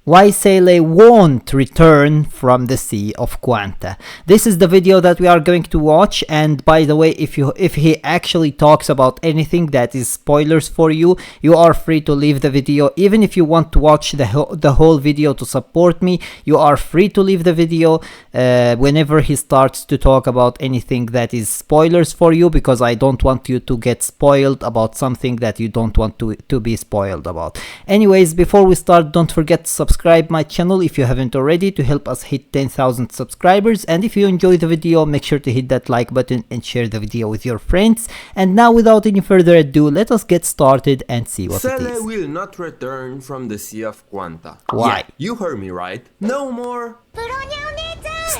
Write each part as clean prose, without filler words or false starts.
Why Seele won't return from the Sea of Quanta. This is the video that we are going to watch, and by the way, if he actually talks about anything that is spoilers for you, you are free to leave the video. Even if you want to watch the whole video to support me, you are free to leave the video whenever he starts to talk about anything that is spoilers for you, because I don't want you to get spoiled about something that you don't want to be spoiled about. Anyways, before we start, don't forget to subscribe my channel if you haven't already, to help us hit 10,000 subscribers, and if you enjoy the video, make sure to hit that like button and share the video with your friends. And now, without any further ado, let us get started and see what it is. Seele will not return from the Sea of Quanta. Why? Yeah, you heard me right. No more.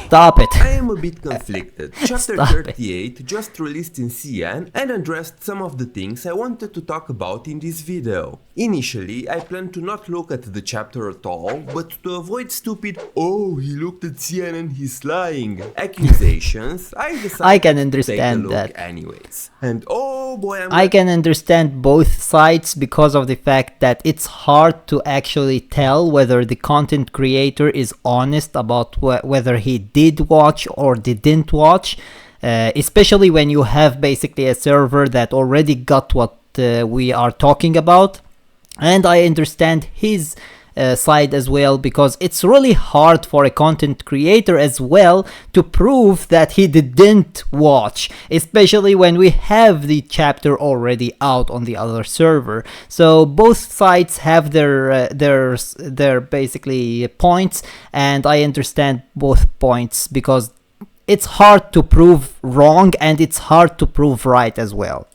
Stop it. I am a bit conflicted. Chapter Stop 38 just released in CN and addressed some of the things I wanted to talk about in this video. Initially, I planned to not look at the chapter at all, but to avoid stupid "oh, he looked at CN and he's lying" accusations, I decided I can to understand take a look that. anyways. And oh boy, I can understand both sides because of the fact that it's hard to actually tell whether the content creator is honest about whether he did watch or didn't watch, especially when you have basically a server that already got what we are talking about. And I understand his side as well, because it's really hard for a content creator as well to prove that he didn't watch, especially when we have the chapter already out on the other server. So both sides have their basically points, and I understand both points because it's hard to prove wrong and it's hard to prove right as well.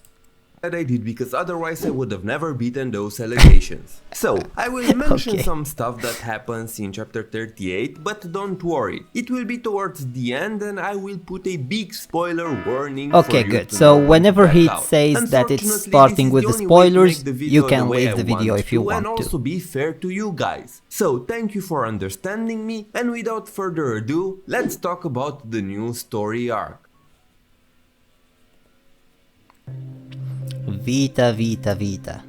That I did, because otherwise I would have never beaten those allegations. So, I will mention Okay. some stuff that happens in chapter 38, but don't worry, it will be towards the end and I will put a big spoiler warning for Okay, you good. to So know whenever when to he back out. says that it's Unfortunately, starting this with is the only way to spoilers, make the video you the can way leave I the video want if you to, want and to. also be fair to you guys. So, thank you for understanding me, and without further ado, let's talk about the new story arc. Vita, Vita, Vita.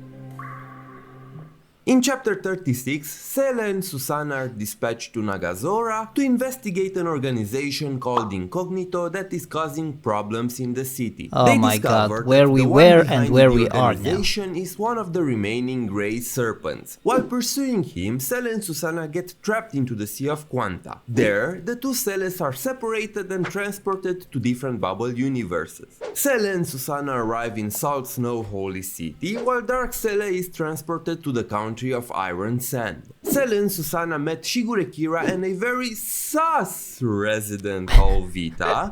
In chapter 36, Seele and Susana are dispatched to Nagazora to investigate an organization called Incognito that is causing problems in the city. Oh They my discover god, where that we the one were and behind where the we are now. organization is one of the remaining Grey Serpents. While pursuing him, Seele and Susana get trapped into the Sea of Quanta. There, the two Seeles are separated and transported to different bubble universes. Seele and Susana arrive in Salt Snow Holy City, while Dark Seele is transported to the country of Iron Sand. Seele and Susana met Shigurekira and a very sus resident called Vita.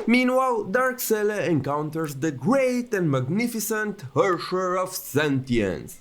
Meanwhile, Dark Seele encounters the great and magnificent Herrscher of Sentience.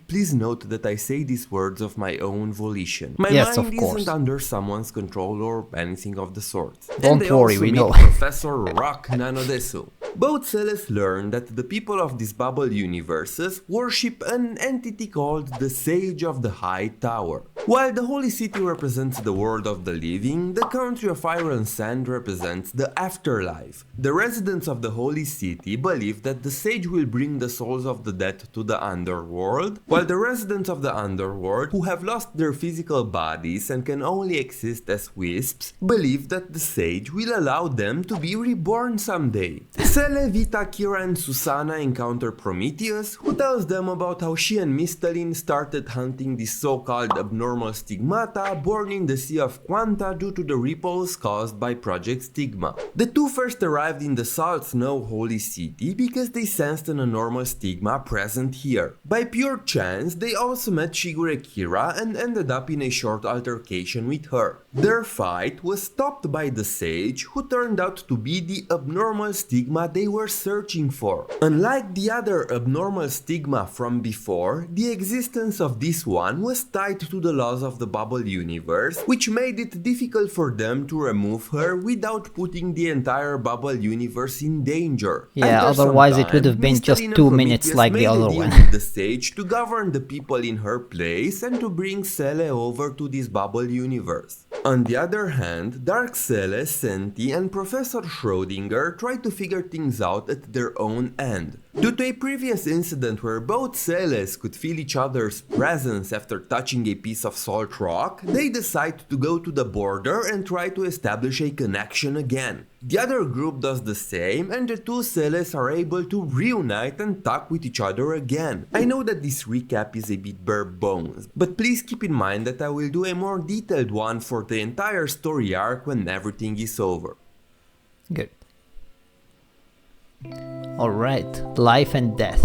Please note that I say these words of my own volition. My Yes, mind of course. isn't under someone's control or anything of the sort. Don't And they worry, also we meet know. Professor Rock Nanodesu. Both Seeles learn that the people of these bubble universes worship an entity called the Sage of the High Tower. While the Holy City represents the world of the living, the country of Iron Sand represents the afterlife. The residents of the Holy City believe that the Sage will bring the souls of the dead to the underworld, while the residents of the underworld, who have lost their physical bodies and can only exist as wisps, believe that the Sage will allow them to be reborn someday. Seele, Vita, Kira and Susana encounter Prometheus, who tells them about how she and Mistalin started hunting the so-called abnormal stigmata born in the Sea of Quanta due to the ripples caused by Project Stigma. The two first arrived in the Salt Snow Holy City because they sensed an abnormal stigma present here. By pure chance, they also met Shigurekira and ended up in a short altercation with her. Their fight was stopped by the Sage, who turned out to be the abnormal stigma they were searching for. Unlike the other abnormal stigma from before, the existence of this one was tied to the laws of the bubble universe, which made it difficult for them to remove her without putting the entire bubble universe in danger. Yeah, After some otherwise it would time, have been just Mistalina 2 minutes Prometheus like the made a other deal one. with the Sage to govern the people in her place and to bring Seele over to this bubble universe. On the other hand, Dark Seele, Senti and Professor Schrödinger try to figure things out at their own end. Due to a previous incident where both Seeles could feel each other's presence after touching a piece of salt rock, they decide to go to the border and try to establish a connection again. The other group does the same, and the two Seeles are able to reunite and talk with each other again. I know that this recap is a bit bare bones, but please keep in mind that I will do a more detailed one for the entire story arc when everything is over. Good. Alright, life and death.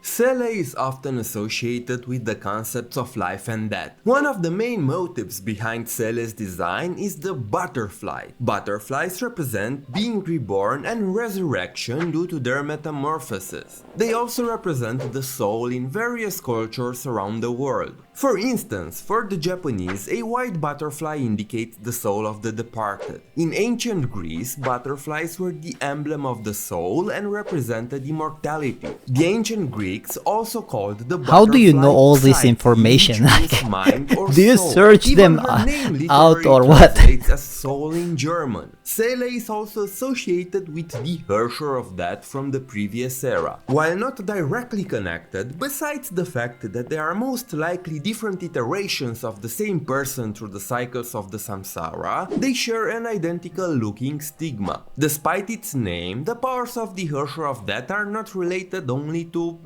Seele is often associated with the concepts of life and death. One of the main motives behind Seele's design is the butterfly. Butterflies represent being reborn and resurrection due to their metamorphosis. They also represent the soul in various cultures around the world. For instance, for the Japanese, a white butterfly indicates the soul of the departed. In ancient Greece, butterflies were the emblem of the soul and represented immortality. The ancient Greeks also called the butterfly How do you know all this psyche, information? which means mind or Do you soul. search Even them her name out or literally what? translates as soul in German. Seele is also associated with the Herrscher of Death from the previous era. While not directly connected, besides the fact that they are most likely different iterations of the same person through the cycles of the samsara, they share an identical looking stigma. Despite its name, the powers of the Herrscher of Death are not related only to,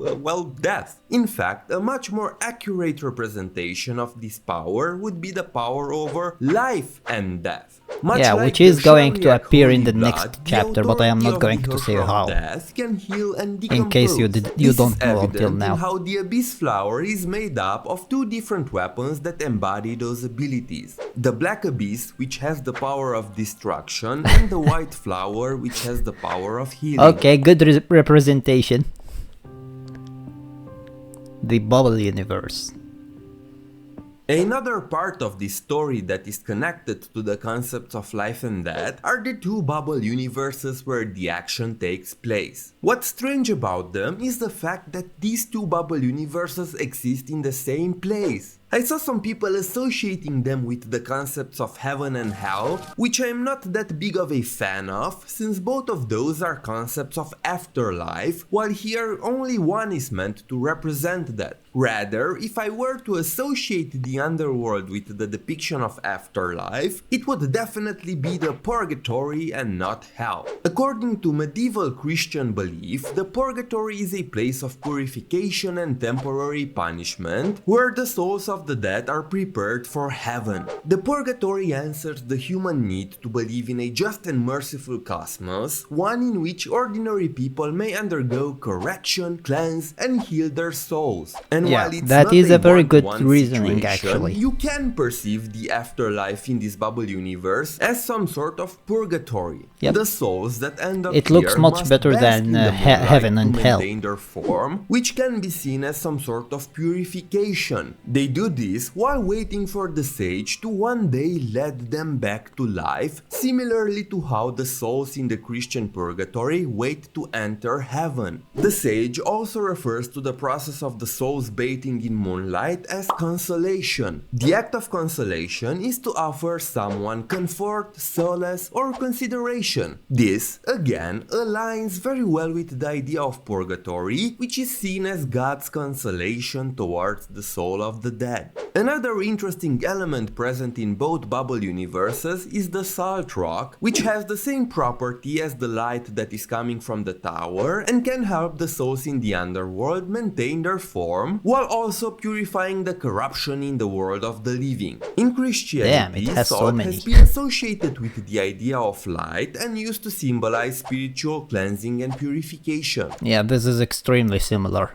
death. In fact, a much more accurate representation of this power would be the power over life and death. Much Yeah, like which is the going to Shariak appear in holy the next blood, chapter, but I am authority not of going the to say Herrscher of how. Death can heal and In case you decompose. don't know This is until evident now. in how the Abyss Flower is made up of two different weapons that embody those abilities. The Black Abyss, which has the power of destruction, and the White Flower, which has the power of healing. Okay, good representation. The bubble universe. Another part of this story that is connected to the concepts of life and death are the two bubble universes where the action takes place. What's strange about them is the fact that these two bubble universes exist in the same place. I saw some people associating them with the concepts of heaven and hell, which I am not that big of a fan of, since both of those are concepts of afterlife, while here only one is meant to represent that. Rather, if I were to associate the underworld with the depiction of afterlife, it would definitely be the purgatory and not hell. According to medieval Christian belief, the purgatory is a place of purification and temporary punishment, where the souls of the dead are prepared for heaven. The purgatory answers the human need to believe in a just and merciful cosmos, one in which ordinary people may undergo correction, cleanse, and heal their souls. And Yeah, while it's that not is a very good one-to-one reasoning, situation, actually. you can perceive the afterlife in this bubble universe as some sort of purgatory. Yep. The souls that end up It looks here much must better bask than in the heaven moonlight and to hell. maintain their form, which can be seen as some sort of purification. They do this while waiting for the sage to one day lead them back to life, similarly to how the souls in the Christian purgatory wait to enter heaven. The sage also refers to the process of the souls bathing in moonlight as consolation. The act of consolation is to offer someone comfort, solace, or consideration. This, again, aligns very well with the idea of purgatory, which is seen as God's consolation towards the soul of the dead. Another interesting element present in both bubble universes is the salt rock, which has the same property as the light that is coming from the tower and can help the souls in the underworld maintain their form, while also purifying the corruption in the world of the living. In Christianity, Damn, it has so salt many. has been associated with the idea of light and used to symbolize spiritual cleansing and purification. Yeah, this is extremely similar.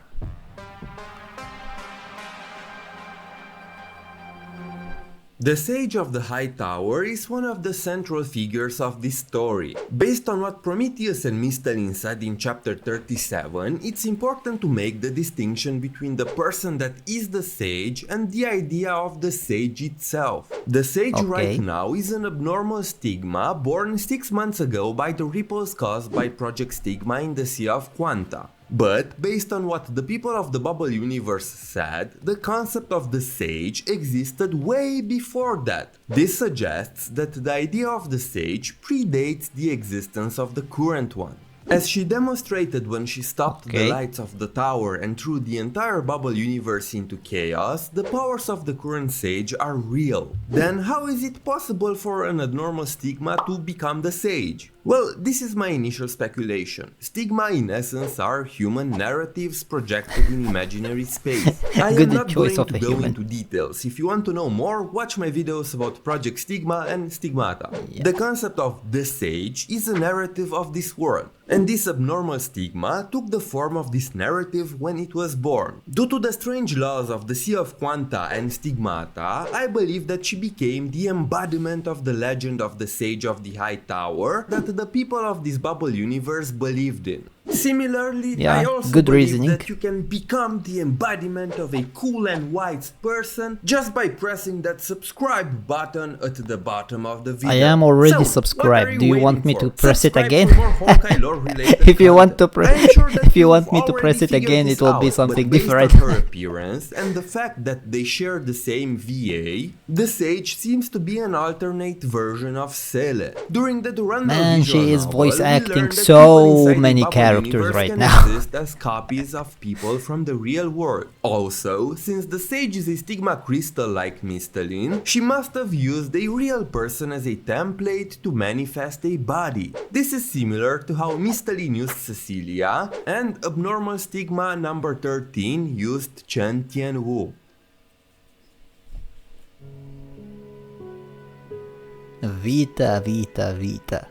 The Sage of the High Tower is one of the central figures of this story. Based on what Prometheus and Mistalin said in chapter 37, it's important to make the distinction between the person that is the sage and the idea of the sage itself. The sage right now is an abnormal stigma born 6 months ago by the ripples caused by Project Stigma in the Sea of Quanta. But, based on what the people of the bubble universe said, the concept of the sage existed way before that. This suggests that the idea of the sage predates the existence of the current one. As she demonstrated when she stopped the lights of the tower and threw the entire bubble universe into chaos, the powers of the current sage are real. Then how is it possible for an abnormal stigma to become the sage? Well, this is my initial speculation. Stigma in essence are human narratives projected in imaginary space. I am not going to go into details. If you want to know more, watch my videos about Project Stigma and Stigmata. The concept of the sage is a narrative of this world. And this abnormal stigma took the form of this narrative when it was born. Due to the strange laws of the Sea of Quanta and Stigmata, I believe that she became the embodiment of the legend of the Sage of the High Tower that the people of this bubble universe believed in. Similarly, I also believe that you can become the embodiment of a cool and wise person just by pressing that subscribe button at the bottom of the video. I am already subscribed. Do you want me to press it again? If you want to press it again, it will be something different. Based on her appearance and the fact that they share the same VA, the Sage seems to be an alternate version of Seele. During the Man, she is voice acting so many characters right now. Exist as copies of people from the real world. Also, since the Sage is a stigma crystal like Mystaline, she must have used a real person as a template to manifest a body. This is similar to how Mystaline used Cecilia and Abnormal Stigma number 13 used Chen Tianwu. Vita, Vita, Vita.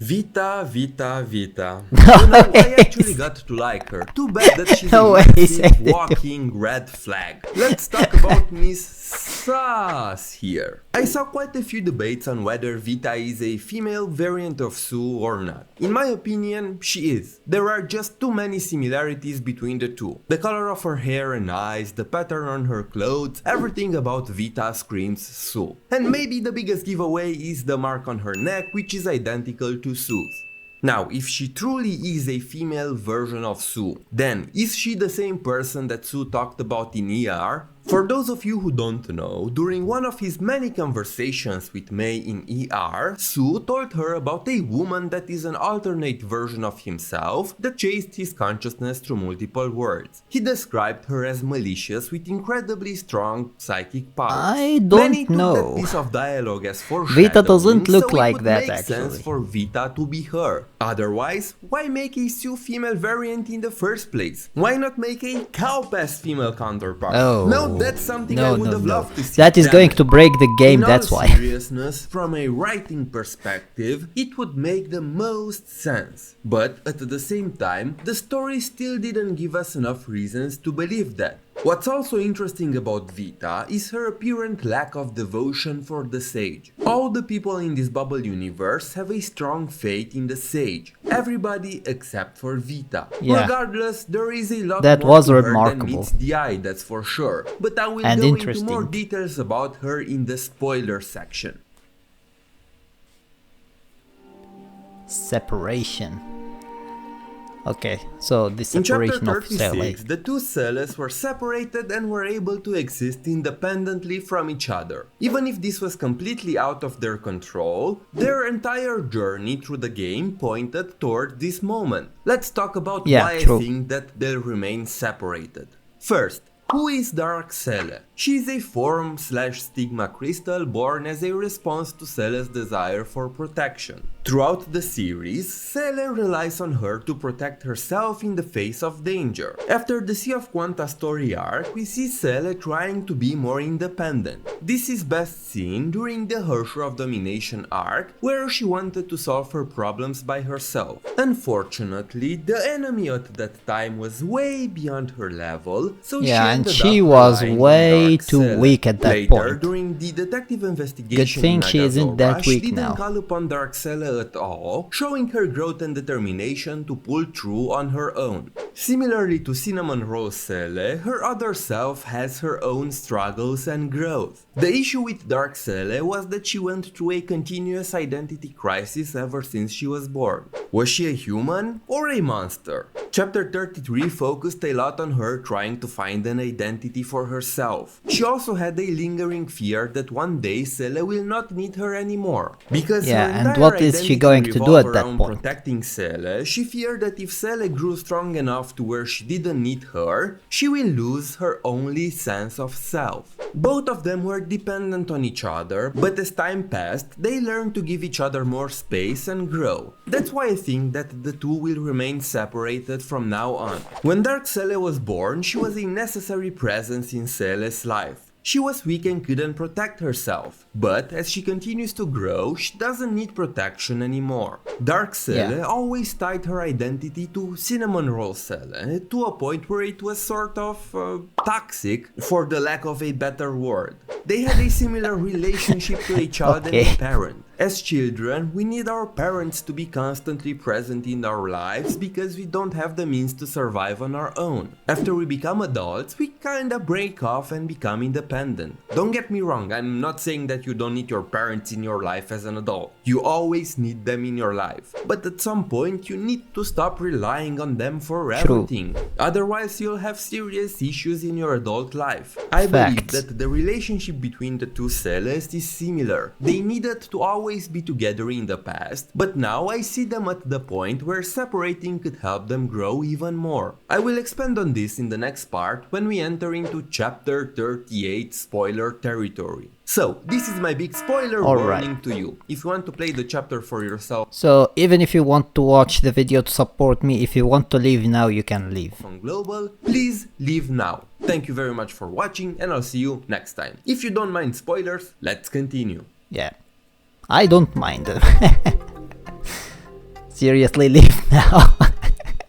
Vita, Vita, Vita. You know, I actually got to like her. Too bad that she's a massive walking red flag. Let's talk about Miss Sass here. I saw quite a few debates on whether Vita is a female variant of Sue or not. In my opinion, she is. There are just too many similarities between the two. The color of her hair and eyes, the pattern on her clothes, everything about Vita screams Sue. And maybe the biggest giveaway is the mark on her neck, which is identical to Sue's. Now, if she truly is a female version of Sue, then is she the same person that Sue talked about in ER? For those of you who don't know, during one of his many conversations with Mei in ER, Sue told her about a woman that is an alternate version of himself that chased his consciousness through multiple worlds. He described her as malicious with incredibly strong psychic powers. I don't know. That piece of dialogue as foreshadowing, Vita doesn't look so like it would that make actually. sense for Vita to be her. Otherwise, why make a Sue female variant in the first place? Why not make a Cow-Pass female counterpart? Oh. That's something I would have loved to see. That is going to break the game, that's why. In all seriousness, from a writing perspective, it would make the most sense. But at the same time, the story still didn't give us enough reasons to believe that. What's also interesting about Vita is her apparent lack of devotion for the Sage. All the people in this bubble universe have a strong faith in the Sage. Everybody except for Vita. Regardless, there is a lot more to her than meets the eye, that's for sure. But I will go into more details about her in the spoiler section. Separation. Okay, so the separation of Seele. In chapter 36, the two Seeles were separated and were able to exist independently from each other. Even if this was completely out of their control, their entire journey through the game pointed toward this moment. Let's talk about why I think that they'll remain separated. First, who is Dark Seele? She is a form/stigma crystal born as a response to Seele's desire for protection. Throughout the series, Seele relies on her to protect herself in the face of danger. After the Sea of Quanta story arc, we see Seele trying to be more independent. This is best seen during the Herrscher of Domination arc, where she wanted to solve her problems by herself. Unfortunately, the enemy at that time was way beyond her level, so she was way too weak at that point. During the detective investigation, good thing she isn't that weak she didn't now. call upon Dark Seele at all, showing her growth and determination to pull through on her own. Similarly to Cinnamon Roll Seele, her other self has her own struggles and growth. The issue with Dark Seele was that she went through a continuous identity crisis ever since she was born. Was she a human or a monster? Chapter 33 focused a lot on her trying to find an identity for herself. She also had a lingering fear that one day Seele will not need her anymore, because her entire identity she identity going to do revolve at that around point? protecting Seele, she feared that if Seele grew strong enough to where she didn't need her, she will lose her only sense of self. Both of them were dependent on each other, but as time passed, they learned to give each other more space and grow. That's why I think that the two will remain separated from now on. When Dark Seele was born, she was a necessary presence in Seele's life. She was weak and couldn't protect herself, but as she continues to grow, she doesn't need protection anymore. Dark Seele always tied her identity to Cinnamon Roll Seele, to a point where it was sort of toxic, for the lack of a better word. They had a similar relationship to a child and a parent. As children, we need our parents to be constantly present in our lives because we don't have the means to survive on our own. After we become adults, we kinda break off and become independent. Don't get me wrong, I'm not saying that you don't need your parents in your life as an adult. You always need them in your life. But at some point, you need to stop relying on them for everything. Otherwise, you'll have serious issues in your adult life. I believe that the relationship between the two Seeles is similar. They needed to always be together in the past, but now I see them at the point where separating could help them grow even more. I will expand on this in the next part when we enter into chapter 38 spoiler territory. So, this is my big spoiler warning to you. If you want to play the chapter for yourself, so even if you want to watch the video to support me, if you want to leave now, you can leave. On Global, please leave now. Thank you very much for watching, and I'll see you next time. If you don't mind spoilers, let's continue. Yeah, I don't mind them. Seriously, leave now.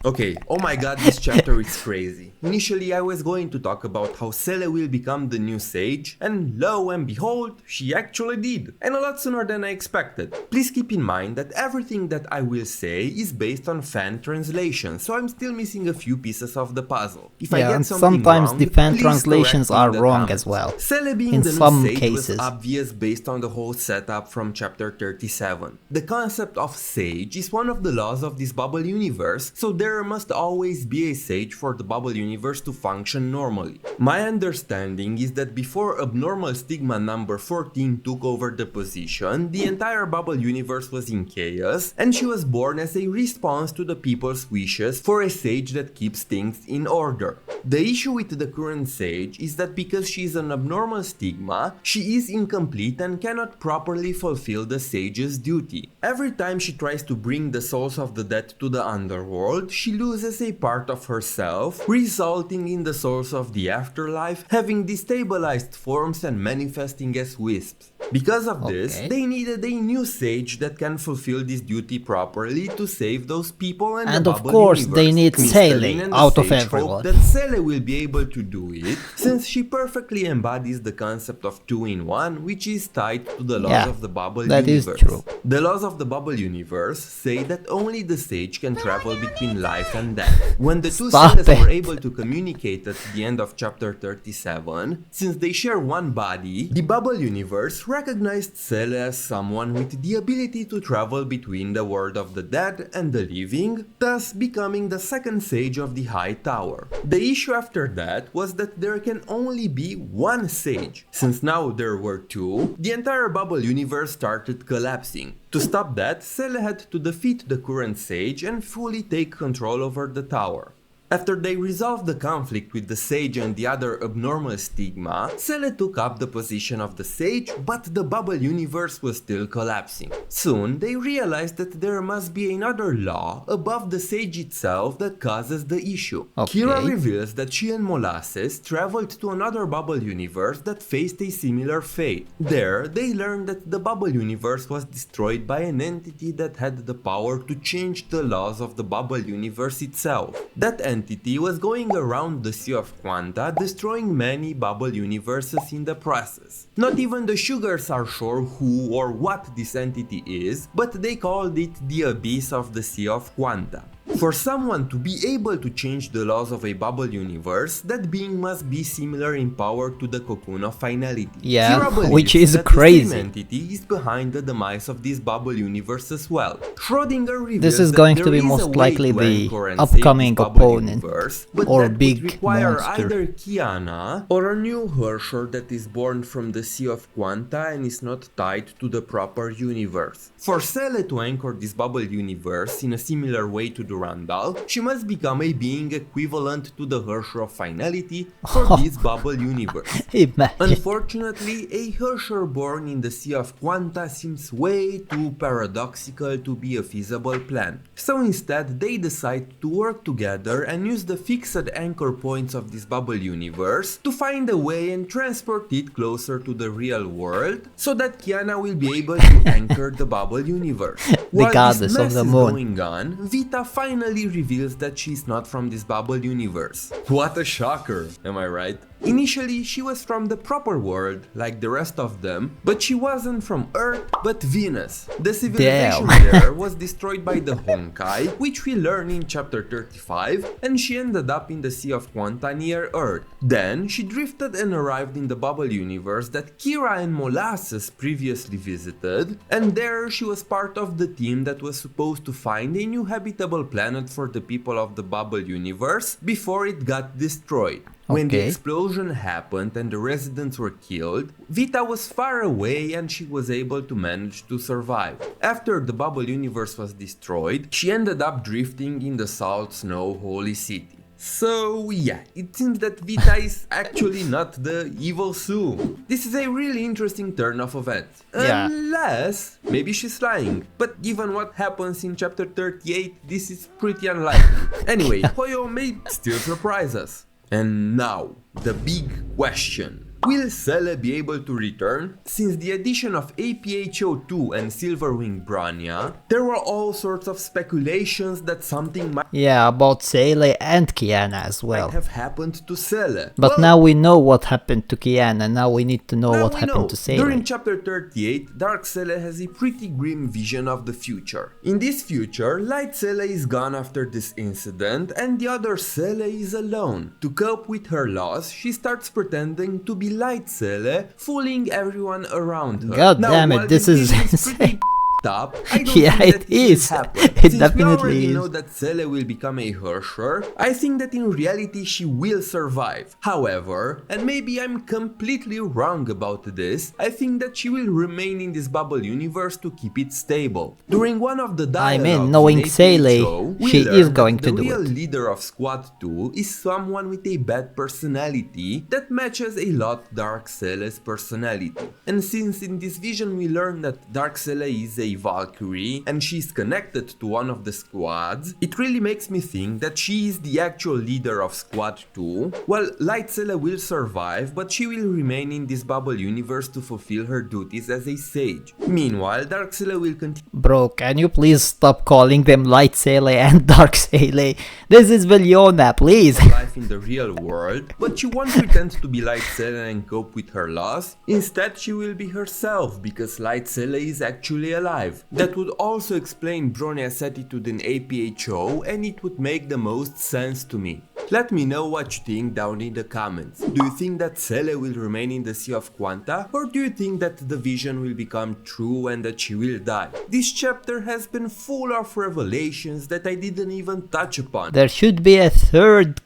Okay, oh my god, this chapter is crazy. Initially I was going to talk about how Seele will become the new sage, and lo and behold, she actually did. And a lot sooner than I expected. Please keep in mind that everything that I will say is based on fan translation, so I'm still missing a few pieces of the puzzle. If I get something sometimes wrong, the fan please translations correct me are in the wrong comments. as well. Seele being In the some new sage cases. was obvious based on the whole setup from chapter 37. The concept of sage is one of the laws of this bubble universe, so there must always be a sage for the bubble universe to function normally. My understanding is that before abnormal stigma number 14 took over the position, the entire bubble universe was in chaos, and she was born as a response to the people's wishes for a sage that keeps things in order. The issue with the current sage is that because she is an abnormal stigma, she is incomplete and cannot properly fulfill the sage's duty. Every time she tries to bring the souls of the dead to the underworld, she loses a part of herself, resulting in the souls of the afterlife having destabilized forms and manifesting as wisps. Because of this, they needed a new sage that can fulfill this duty properly to save those people and the of bubble course universe. they need Crystalline Seele and the out of sage everyone. hope that Seele will be able to do it, since she perfectly embodies the concept of 2-in-1, which is tied to the laws of the bubble that universe. is true. The laws of the bubble universe say that only the sage can travel between life and death. When the two Seeles were able to communicate at the end of chapter 37, since they share one body, the bubble universe recognized Seele as someone with the ability to travel between the world of the dead and the living, thus becoming the second sage of the High Tower. The issue after that was that there can only be one sage. Since now there were two, the entire bubble universe started collapsing. To stop that, Seele had to defeat the current sage and fully take control over the tower. After they resolved the conflict with the sage and the other abnormal stigma, Seele took up the position of the sage, but the bubble universe was still collapsing. Soon, they realized that there must be another law above the sage itself that causes the issue. Kira reveals that she and Molasses traveled to another bubble universe that faced a similar fate. There, they learned that the bubble universe was destroyed by an entity that had the power to change the laws of the bubble universe itself. That entity was going around the Sea of Quanta, destroying many bubble universes in the process. Not even the Sugars are sure who or what this entity is, but they called it the Abyss of the Sea of Quanta. For someone to be able to change the laws of a bubble universe, that being must be similar in power to the cocoon of finality. Yeah, Kira believes which is that crazy. the same entity is behind the demise of this bubble universe as well. Schrödinger reveals This is that going there to be is a most way likely to the anchor and upcoming save this bubble opponent universe, but or that big would require monster. either Kiana or a new Herrscher that is born from the Sea of Quanta and is not tied to the proper universe. For Seele to anchor this bubble universe in a similar way to Durandal, she must become a being equivalent to the Herrscher of finality for this bubble universe. Imagine. Unfortunately, a Herrscher born in the Sea of Quanta seems way too paradoxical to be a feasible plan. So instead, they decide to work together and use the fixed anchor points of this bubble universe to find a way and transport it closer to the real world so that Kiana will be able to anchor the bubble universe. While goddess this of mess the is moon. going on, Vita finally reveals that she's not from this bubble universe. What a shocker, am I right? Initially, she was from the proper world, like the rest of them, but she wasn't from Earth, but Venus. The civilization there was destroyed by the Honkai, which we learn in chapter 35, and she ended up in the Sea of Quanta near Earth. Then, she drifted and arrived in the bubble universe that Kira and Molasses previously visited, and there she was part of the team that was supposed to find a new habitable planet for the people of the bubble universe before it got destroyed. When the explosion happened and the residents were killed, Vita was far away and she was able to manage to survive. After the bubble universe was destroyed, she ended up drifting in the Salt Snow Holy City. So yeah, it seems that Vita is actually not the evil Sue. This is a really interesting turn of events. Yeah. Unless, maybe she's lying. But given what happens in chapter 38, this is pretty unlikely. Anyway, Hoyo may still surprise us. And now, the big question. Will Seele be able to return? Since the addition of APHO2 and Silverwing Bronya, there were all sorts of speculations that something might about Seele and Kiana as well. have happened to Seele. But now we know what happened to Kiana, now we need to know what happened to Seele. During chapter 38, Dark Seele has a pretty grim vision of the future. In this future, Light Seele is gone after this incident and the other Seele is alone. To cope with her loss, she starts pretending to be Light Seele, fooling everyone around her. God damn it, this is insane. Up, I don't yeah, think it that is. It It Since definitely we already is. know that Seele will become a Herrscher, I think that in reality she will survive. However, and maybe I'm completely wrong about this, I think that she will remain in this bubble universe to keep it stable. During one of the dialogues knowing in Seele, we she learn is going that to do the real it. leader of Squad 2 is someone with a bad personality that matches a lot Dark Seele's personality. And since in this vision we learn that Dark Seele is a Valkyrie and she's connected to one of the squads, it really makes me think that she is the actual leader of Squad 2. Well, Light Seele will survive, but she will remain in this bubble universe to fulfill her duties as a sage. Meanwhile, Dark Seele will continue. Bro, can you please stop calling them Light Seele and Dark Seele? This is Veliona, please. Life in the real world, but she won't pretend to be Light Seele and cope with her loss. Instead, she will be herself because Light Seele is actually alive. That would also explain Bronya's attitude in APHO, and it would make the most sense to me. Let me know what you think down in the comments. Do you think that Seele will remain in the Sea of Quanta, or do you think that the vision will become true and that she will die? This chapter has been full of revelations that I didn't even touch upon. There should be a third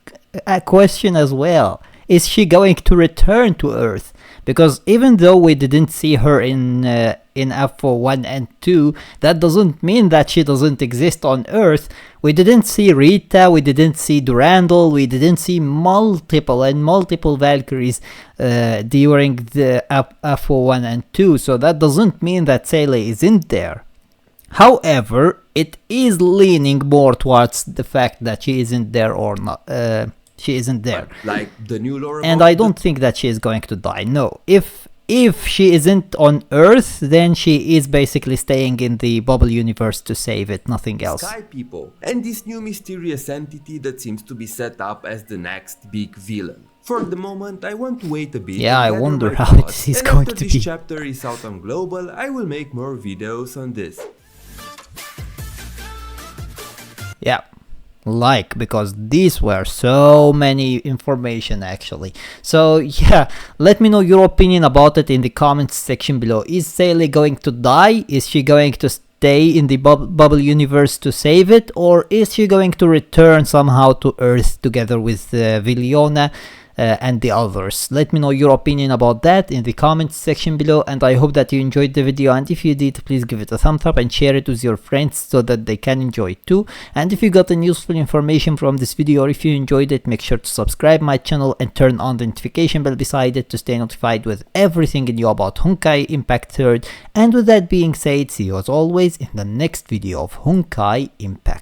question as well. Is she going to return to Earth? Because even though we didn't see her in F4 1 and 2, that doesn't mean that she doesn't exist on Earth. We didn't see Rita, we didn't see Durandal, we didn't see multiple Valkyries during the F4 1 and 2, so that doesn't mean that Seele isn't there. However, it is leaning more towards the fact that she isn't there or not. She isn't there. Like the new lore, and I don't think that she is going to die. No, if she isn't on Earth, then she is basically staying in the bubble universe to save it, nothing else. Sky people, and this new mysterious entity that seems to be set up as the next big villain. For the moment, I want to wait a bit. Yeah, I gather wonder my how thoughts, this is and going after to this be. chapter is out on Global, I will make more videos on this. Yeah, like, because these were so many information actually. So yeah, let me know your opinion about it in the comments section below. Is Seele going to die? Is she going to stay in the bubble universe to save it, or is she going to return somehow to Earth together with Veliona and the others? Let me know your opinion about that in the comments section below, and I hope that you enjoyed the video, and if you did, please give it a thumbs up and share it with your friends so that they can enjoy it too. And if you got any useful information from this video, or if you enjoyed it, make sure to subscribe my channel and turn on the notification bell beside it to stay notified with everything new about Honkai Impact 3rd. And with that being said, see you as always in the next video of Honkai Impact.